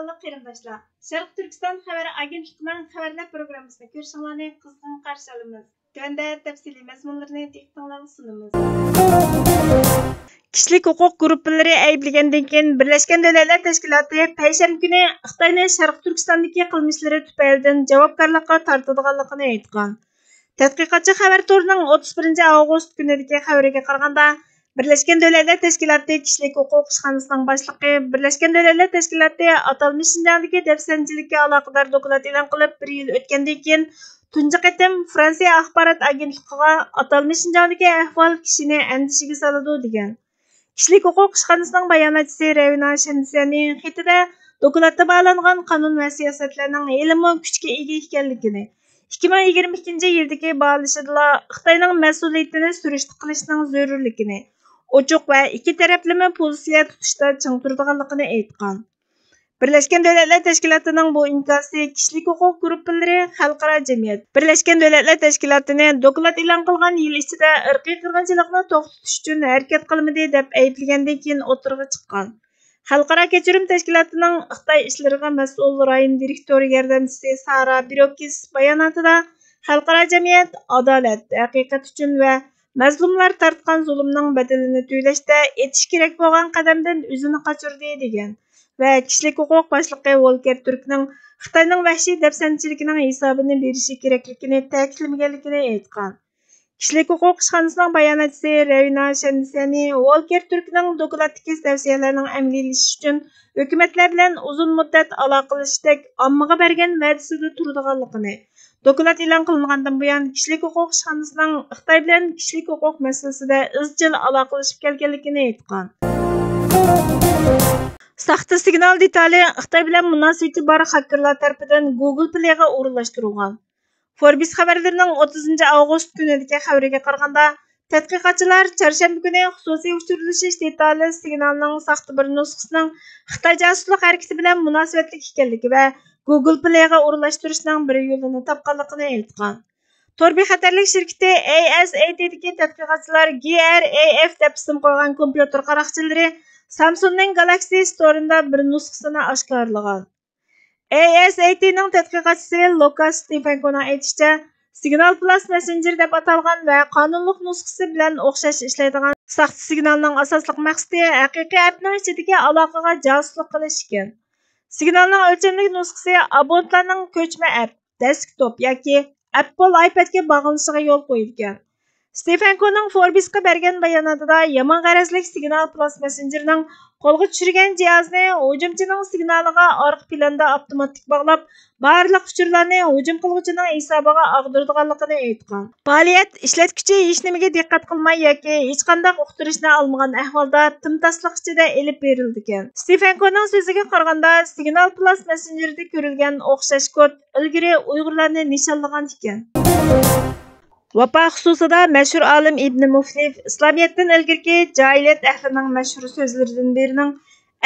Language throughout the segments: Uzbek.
sonliq qarindoshlar. Sharq Turkiston xabar agentligining xabarlar programmasini ko'rishinglarni qizg'in qarshi olamiz. Tunda tafsiliy mazmunlarni diqqatingizga sunamiz. Kishilik huquq guruhlari ayblagandan keyin Birlashgan Davlatlar Tashkiloti payshanba kuni Xitoyning Sharq Turkistondagi qilmishlari tufaylidan javobgarlikka tortadiganligini aytgan. Tadqiqotchi xabar torining 31-avgust kunidagi xabariga qaraganda, Birleşken Devletler Teşkilatı Kişilik Hukuk İşxanasının başlığı Birleşken Devletler Teşkilatı atalmış Şinjan'daki depsençilikке alaqadar doklad e'lon qilib 1 yil o'tgandan keyin tunji qatim Fransiya axborot agentligiga atalmış Şinjan'daki ahvol kishini andishiga soladi degan. Kişilik hukuk işxanasının bayonotchisi Ravina Shamsiyaning xatida dokladda bağlangan qonun va siyosatlarning ilmi kuchga ega ekanligini, 2022 yildagi bağlashida Xitoyning mas'uliyatini surishti qilishning zarurligini, ochiq va ikki taraflama pozitsiya tutishda ching turadiganligini aytgan. Birleşken Devletler Teşkilatı'nın bu inkosi kishilik huquq guruhlari xalqaro jamiyat Birleşken Devletler Teşkilatı'ni doklad e'lon qilgan yil ichida irqiy qirg'inchilikni to'xtatish uchun harakat qilmadi deb ayblagandan keyin o'tirg'i chiqqan. Xalqaro kechirim tashkilotining Xitoy ishlariga mas'ul rayon direktori yordamchisi Sara Birokis bayonotida xalqaro jamiyat adolat, haqiqat uchun va mazlumlar tortgan zulmning bedelini to'lashda etish kerak bo'lgan qadamdan o'zini qochirdi degan va kishilik huquq boshlig'i Volker Turkning Xitoyning vahshiy dafsanchiligining hisobini berishi kerakligini ta'kidlamaganligini aytgan. Kishilik huquq ishxonasining bayonotchisi Ravina Shamsiyani Volker Turkning dokladdagi tavsiyalarning amaliylashishi uchun hukumatlar bilan uzun muddat aloqalashishda ommaga bergan va'dasida turadiganligini, doklad e'lon qilingandan buyon kishilik huquq ishxonasining Xitoy bilan kishilik huquq masalasida izchil aloqalashib kelganligini aytgan. Saxta signal detali Xitoy bilan munosabati bor xakerlar tarafidan Google Play'ga o'rinlashtirilgan. Forbes xabarlarining 30-avgust kunidagi xabariga qaraganda, tadqiqotchilar chorshanba kuni xususiy uchirilishish detali signalning saxta bir nusxasining Xitoy josuslik harakati bilan munosabatli ekanligi va Google Play'ga o'rinlashtirishning bir yo'lini topganligini aytgan. Tor bexatarlik shirkati ASAT'dagi tadqiqotchilar GRAF deb ism qo'ygan kompyuter qaroqchilari Samsungning Galaxy Store'ida bir nusxasini oshkorlagan. ASAT'ning tadqiqotchisi Lucas Stefanko'ning aytishicha, Signal Plus Messenger deb atalgan va qonunliq nusxasi bilan o'xshash ishlaydigan saxta signalning asosli maqsadi haqiqiy appning ichidagi aloqaga josuslik qilish ekan. Signalning o'lchamli nusxasi abonentlarning ko'chma app, desktop yoki Apple iPadga bog'lanishiga yo'l qo'yilgan. Stefanko'ning Forbes'ga bergan bayonotida yomon g'arazlik Signal Plus Messenger'ning qo'lga tushirgan jihozni hujumchining signaliga orqa planda avtomatik bog'lab, barliq uchurlarni hujum qiluvchining hisobiga ag'dirdiganligini aytgan. Faoliyat ishlatuvchi hech nimaga diqqat qilmay yoki hech qanday uqtirishni olmagan ahvolda timtasliq ichida elib berildi ekan. Stefanko'ning so'ziga qaraganda, Signal Plus Messenger'da ko'rilgan o'xshash kod ilgari Uyg'urlarni nishonlagan ekan. Vapa xususida mashhur olim Ibn Muflih İslamiyatdan ilgirki jahiliyat ahlining mashhur so'zlaridan birining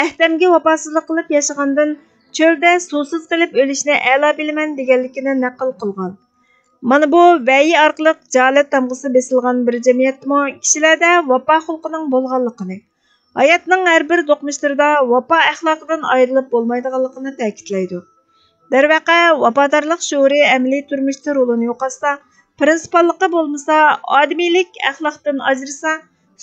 ahdamga vafosizlik qilib yashagandan cho'lda suvsiz qilib o'lishni a'lo bilaman deganligini naql qilgan. Mana bu vayi orqali jaholat tamg'isi besilgan bir jamiyatmi kishilarda vapa xulqining bo'lganligini, hayotning har bir do'qmishlarida vapa axloqidan ayrilib bo'lmaydiganligini ta'kidlaydi. Darvaqa vafodorlik shuuri amaliy turmushda rolini yo'qotsa, prinsipallıqı bo'lmasa, odamiylik axloqdan ajrasa,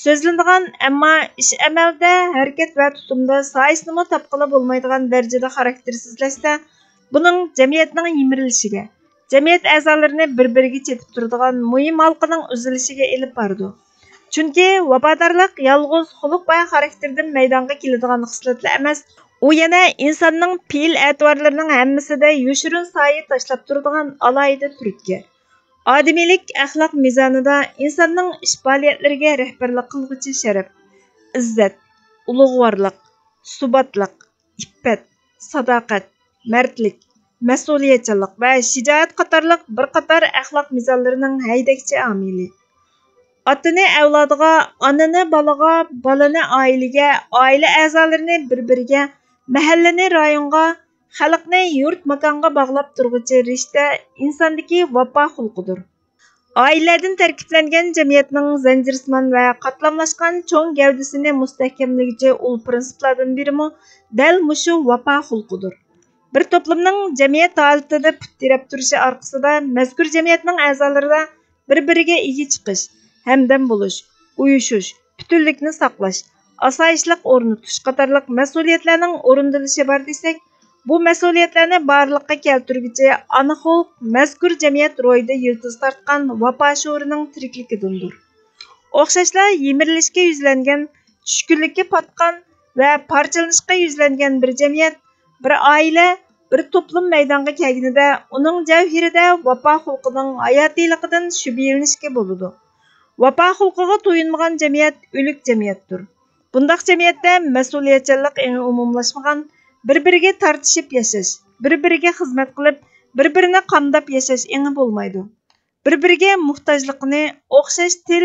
so'zlanadigan ammo ish amalda, harakat va tutumda soyasini topqili bo'lmaydigan darajada xaraktersizlashsa, buning jamiyatning yimirilishiga, jamiyat a'zolarini bir-biriga chetib turadigan muhim halqining uzilishiga elib bordi. Chunki vafodorlik yolg'iz xuluq va xarakterdan maydonga keladigan xislatlar emas, u yana insonning fe'l-atvorlarining hammasida yoshirin soya tashlab turadigan alohida turtki. Odamiylik axloq mezonida insonning ish faoliyatlariga rahbarlik qilguvchi sharaf, izzat, ulug'vorlik, subatlik, iffat, sadoqat, mardlik, mas'uliyatchanlik va shijoat qatorliq bir qator axloq mezonlarining haydakchi omili. Otani avlodiga, onani bolaga, bolani oilaga, oila a'zolarini bir-biriga, mahallani rayonga, xalqni yurt makonga bog'lab turg'uchi rishta insondagi vafo xulqidir. Oiladan tarkiblangan jamiyatning zanjirsimon va qatlamlashgan cho'ng gavdasini mustahkamlovchi ul prinsiplardan birimi dal mushu vafo xulqidir. Bir toplumning jamiyat holatida put tirab turishi orqasida mazkur jamiyatning a'zolarida bir-biriga ega chiqish, hamdam bo'lish, uyushish, butunlikni saqlash, osoyishlik o'rnatish qatorliq mas'uliyatlarning o'rindalishi bor desak, bu mas'uliyatlarni barliqqa keltirguchi ana xalq mazkur jamiyat ro'yida yildiz tortgan vafo shuurining tirikligidandir. O'xshashla yemirilishga yuzlangan, tushkunlikka patgan va parchalanishga yuzlangan bir jamiyat, bir oila, bir toplum maydonga kelganida uning javhirida vafo xulqining hayotiyligidan shubhalanishga bo'ladi. Vafo xulqiga to'yinmagan jamiyat o'lik jamiyatdir. Bundaq jamiyatda mas'uliyatchanlik umumlashmagan, bir-biriga tortishib yashash, bir-biriga xizmat qilib, bir-birini qamdab yashash bo'lmaydi. Bir-biriga muhtojlikni o'xshash til,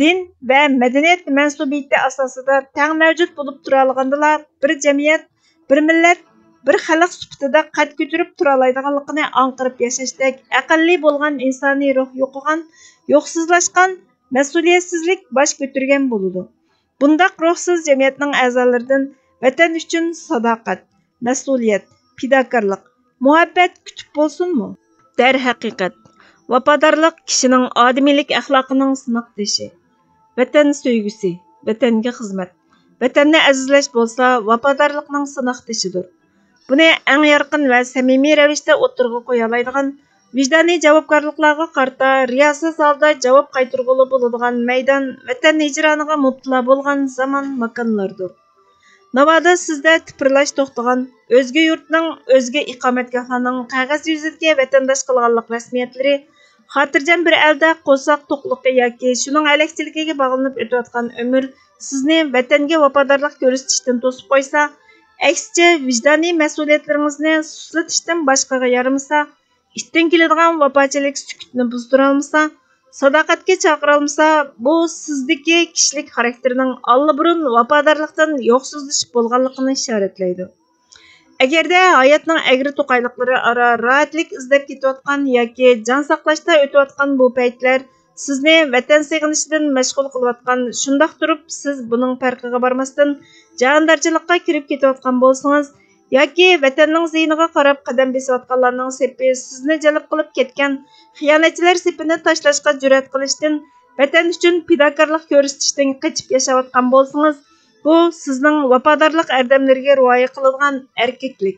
din va madaniyat mansubiyati asosida teng mavjud bo'lib turadiganlar bir jamiyat, bir millat, bir xalq sifatida qad ko'tarib tura oladiganligini anqirib yashashdek aqlli bo'lgan insoniy ruh yo'qolgan, yo'qsizlashgan, mas'uliyatsizlik bosh ko'targan bo'ladi. Bundaq ruhsiz jamiyatning a'zolaridan vatan uchun sadoqat, mas'uliyat, fidokorlik, muhabbat kutib bo'lsinmi? Darhaqiqat, vafodorlik kishining odamiylik axloqining sinoq tashi. Vatan sevgisi, vatanga xizmat, vatanni azizlash bo'lsa vafodorlikning sinoq tashidir. Buni eng yorqin va samimiy ravishda o'tirg'a qo'ya oladigan, vijdoniy javobgarliklarga qarta riyosiz holda javob qaytarg'ili bo'ladigan maydon vatan hijroniga mubtalo bo'lgan zamon makonlardir. Navoda sizda tipirlash to'xtagan, o'zga yurtning, o'zga iqomatgohlarning qog'oz yuzidagi vatandosh qilganlik rasmiyatlari xotirjam bir elda qo'saq to'qliqi yoki shuning alakchiligiga bog'lanib o'tayotgan umr sizni vatanga vafodorlik ko'rsatishdan to'sib qo'ysa, aksicha vijdoniy mas'uliyatlaringizni suslatishdan boshqaga yaramasa, itdan keladigan vafochilik sukutni buzdira olmasa, sadoqatga chaqira olmasa, bu sizdagi kishilik xarakterining allaburun vafodorlikdan yo'qsizlashib bo'lganligini ishoratlaydi. Agarda hayotning agri to'qayliqlari aro rohatlik izlab ketayotgan yoki jon saqlashda o'tayotgan bu paytlar sizni vatan seg'inishidan mashg'ul qilayotgan, shundoq turib siz buning farqiga bormasdan jondorchilikqa kirib ketayotgan bo'lsangiz, yoki vatanning ziyniga qarab qadam bosayotganlarning sepi sizni jalb qilib ketgan xiyonatchilar sepini tashlashga jur'at qilishdan, vatan uchun fidokorlik ko'rsatishdan qochib yashayotgan bo'lsangiz, bu sizning vafodorlik erdamlariga rioya qiladigan erkaklik,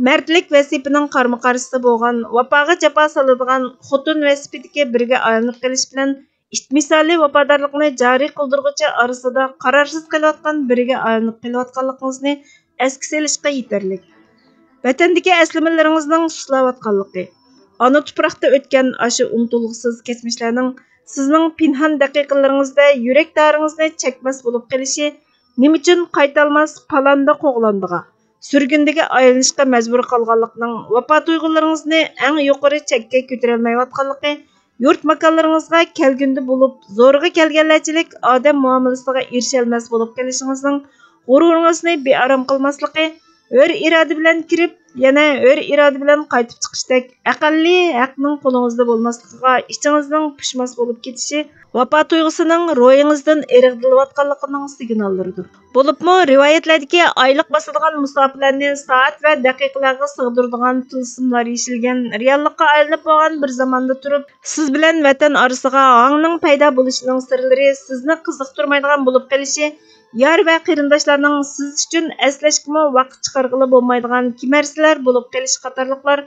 mardlik vasifining qarama-qarshisi bo'lgan, vafoga jafo soladigan xotin vasifidagi birga aylanib qolish bilan misoli vafodorlikni joriy qildirg'uchi orasida qarorsiz qilayotgan biriga aylanib qilayotganligingizni esga solishga yetarlik. Vatandagi aslimalaringizning suslayotganligi, ana tuproqda o'tgan ashu unutilg'isiz kechmishlarning sizning pinhon daqiqalaringizda yurak daringizni chekmas bo'lib qolishi, nima uchun qaytolmas palanda qo'g'landiga, surgundagi aylanishga majbur qolganlikning vafo tuyg'ularingizni eng yuqori chekka ko'tara olmayotganligi, yurt makonlaringizga kelgunda bo'lib, zo'rg'a kelganlarchilik odam muomalasiga erisholmas bo'lib qolishingizning g'ururingizni bearom qilmasligi, өр iroda bilan kirib, yana өр iroda bilan qaytib chiqishdek aqlli haqning qo'lingizda bo'lmasligiga ichingizning pushmas bo'lib ketishi vafo tuyg'usining ro'yingizdan erig'dilayotganligining signallaridir. Bo'libmi rivoyatlardagi oyliq bosadigan musofirlarni soat va daqiqalarga sig'diradigan tilsimlar yeshilgan reallikqa aylanib bo'lgan bir zamonda turib, siz bilan vatan orasiga hangning paydo bo'lishining sirlari sizni qiziqtirmaydigan bo'lib qolishi, yar va qarindoshlarning siz uchun eslashga vaqt chiqarg'ili bo'lmaydigan kimarsilar bo'lib qolish qatorliqlar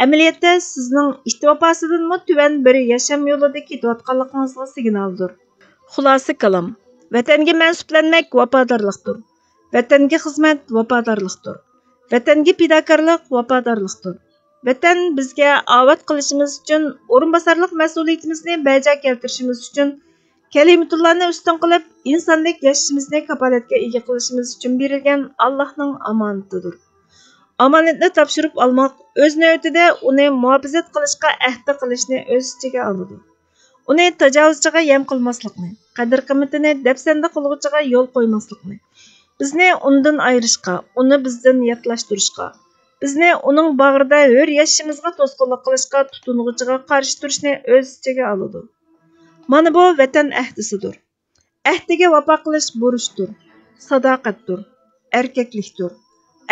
amaliyotda sizning istivofosidanmi tuvan bir yasham yo'lida ketayotganligingizga signaldir. Xulosa kalom. Vatanga mansublanmak vafodorlikdir. Vatanga xizmat vafodorlikdir. Vatanga fidokorlik vafodorlikdir. Vatan bizga avod qilishimiz uchun, o'rinbosarlik mas'uliyatimizni bajo keltirishimiz uchun, kalimatullohni ustun qilib, insonlik yashashimizni kafolatga ega qilishimiz uchun berilgan Allohning omonatidir. Omonatni topshirib olmoq o'z navbatida uni muhofazat qilishga ahd qilishni o'z ichiga oladi. Uni tajovuzchiga yam qilmaslikni, qadr-qimmatini dafsanda qilg'uchiga yo'l qo'ymaslikni, bizni undan ayirishga, uni bizdan yatlashtirishga, bizni uning bag'rida hur yashashimizga to'sqinlik qilishga tutung'uchiga qarshi turishni o'z ichiga oladi. Mana bu vatan ahdisidir. Ahdiga vafo qilish burchdir, sadoqatdir, erkaklikdir,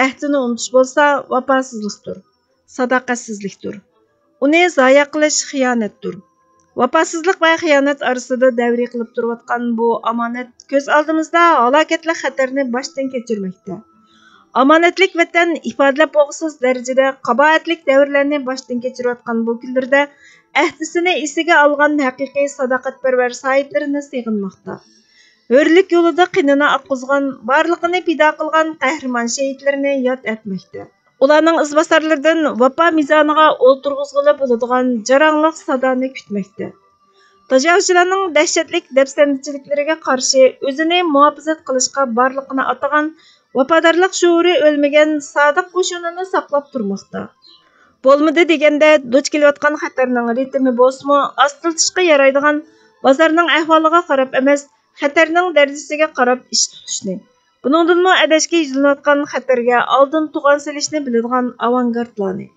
ahdini unutish bo'lsa, vafosizlikdir, sadoqatsizlikdir. Uni zoya qilish xiyonatdir. Vafosizlik va xiyonat orasida davriy qilib turayotgan bu omonat ko'z oldimizda halokatli xatarni boshdan kechirmoqda. Omonatlik vatan ifodalab o'g'siz darajada qabohatlik davrlarni boshdan kechirayotgan bu kunlarda ahdisini esiga olgan haqiqiy sadoqatparvar sohiblarini sig'inmoqda. Hörlük yo'lida qinini oqqizgan, barliqini pido qilgan qahramon shahidlarni yod etmoqda. Ularning izbosarlaridan vafo mizoniga o'ltirg'izg'ili bo'ladigan jarangliq sadoni kutmoqda. Tajovuzchilarning dahshatlik dafsandichiliklariga qarshi o'zini muhofazat qilishga barliqini atagan vafodorlik shuuri o'lmagan sodiq qo'shinini saqlab turmoqda. Bo'lmadi deganda duch kelayotgan xatarning ritmi bo'lsa-mu, astiltishga yaraydigan bozorning ahvoliga qarab emas, xatarning darajasiga qarab ish tutishni. Buningdanmi adashga yuzlanayotgan xatarga oldin tug'an silishni biladigan avangardlarni.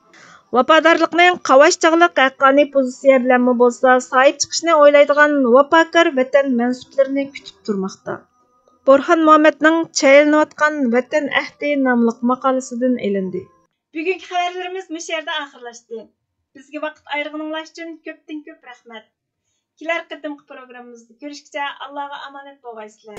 Vafodorlikning qavash-chaqliq haqqoniy pozitsiya bilan bo'lsa, sahib chiqishni o'ylaydigan vafokor vatan mansuplarini kutib turmoqda. Borxon Muhammadning Chaylanayotgan Vatan ahdi nomli maqolasidan elindi. Bugungi xabarlarimiz bu yerda oxirlashdi. Bizga vaqt ayirganingiz uchun ko'p rahmat. Kelar qatimqi programmamizda ko'rishguncha Allohga omonat bo'lgaysizlar.